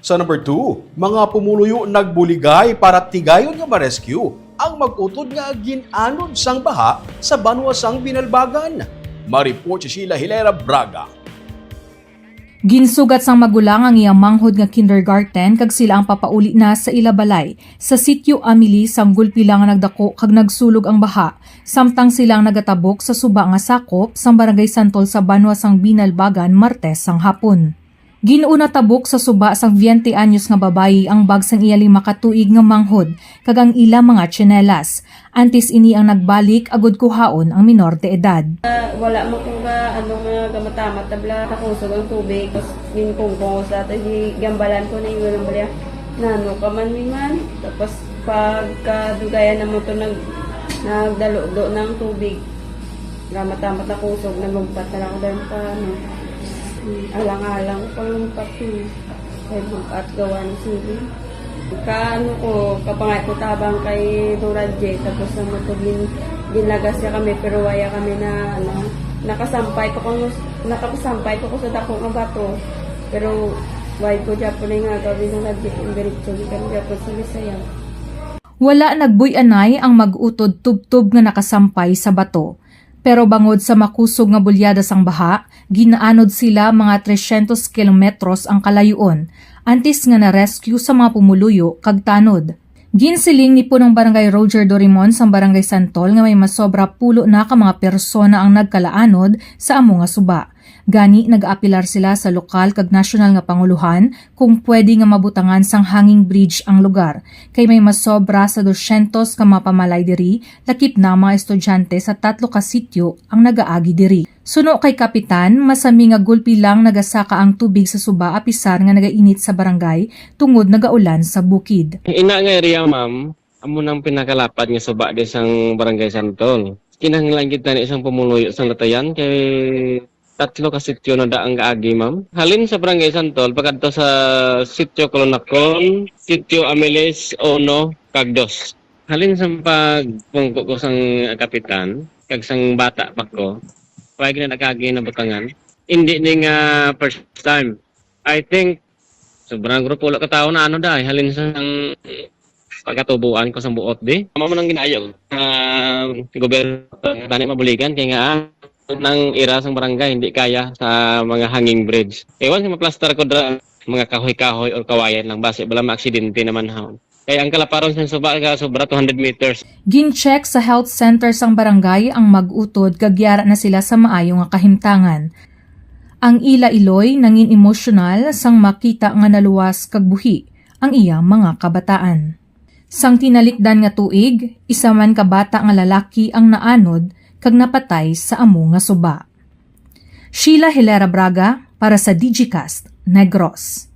Sa number 2, mga pumuluyo nagbuligay para tigayon nga ma-rescue ang mag-utod nga ginanod sang baha sa banwasang Binalbagan. Ma-report si Sheila Hilera Braga. Ginsugat sang magulang ang iyang manghod nga kindergarten kag sila ang papauli na sa ilabalay sa sitio Amili sang gulpila nga nagdako kag nagsulog ang baha samtang sila ang nagatabok sa suba nga sakop sang Barangay Santol sa banwasang Binalbagan Martes sang hapon. Ginuuna tabok sa suba sang 20 anyos nga babayi ang bag sang iya 5 ka tuig nga manghod kag ang ila mga tsinelas. Antes ini ang nagbalik agud kuhaon ang minor de edad. Wala mo kung nga gamatamat tabla nakusog ang tubig tapos ginkungkong sa gambalan ko na yung balya nano ka man man tapos pagkadugayan na mo to nagdalo-do ng tubig gamatamat nakusog nagumpat na lang ko dahil pa alang-alang pang pati ay at gawa ng sili. Ko, kapangay ko tabang kay Doradje, tapos naman ito ginagas niya kami, pero waya kami na nakasampay ko sa dako ng bato. Pero why ko dyan po na nga gawin ng Doradje, yung diretso, kami dyan po sa Bisaya. Wala nagbuy-anay ang mag-utod tubtob nga nakasampay sa bato. Pero bangod sa makusog nga bulyada sang baha, ginaanod sila mga 300 kilometros ang kalayuon, antes nga na-rescue sa mga pumuluyo kag tanod. Ginsiling ni punong Barangay Roger Dorimon sang Barangay Santol nga may masobra pulo na ka mga persona ang nagkalaanod sa amo nga suba. Gani nag-aapilar sila sa lokal kag nasyonal nga panguluhan kung pwede nga mabutangan sang hanging bridge ang lugar. Kay may masobra sa 200 ka mapamalay diri, lakip na mga estudyante sa 3 ka sityo ang nagaagi diri. Suno kay Kapitan, masami nga gulpi lang nagasaka ang tubig sa suba apisar nga nagainit sa barangay tungod nagaulan sa bukid. Ina nga area ma'am, amo nang pinakalapad nga suba di sang Barangay Santol. Kinahanglan gid tani isang pumuluyo sang latayan kay 3 ka sityo na daang kaagi ma'am. Halin sa Barangay Santol pagadto sa sityo Colonacon, sityo Amiles 1 kag 2. Halin sa pagpungko ko sang kapitan kag sang bata pa ko. Pag na nakagi na butangan. Hindi ni nga first time. I think sobrang grupo ulo ka tao na halin sa pagkatubuan ko sa buot di. Mamo nang ginayog gobyerno tani mabuligan kay nga nang ira sang barangay hindi kaya sa mga hanging bridge. Ewan sa maplaster ko dra mga kahoy-kahoy or kawayan lang base bala maaksidente naman ha. Kaya ang kalaparon sa suba ka sobra 200 meters. Gincheck sa health center sang barangay ang mag-utod kagyara na sila sa maayo nga kahimtangan. Ang ila Iloy nangin emosyonal sang makita nga naluwas kag buhi ang iyang mga kabataan. Sang tinalikdan nga tuig, isa man ka bata nga lalaki ang naanod kag napatay sa amo nga suba. Sheila Hilera Braga para sa Digicast, Negros.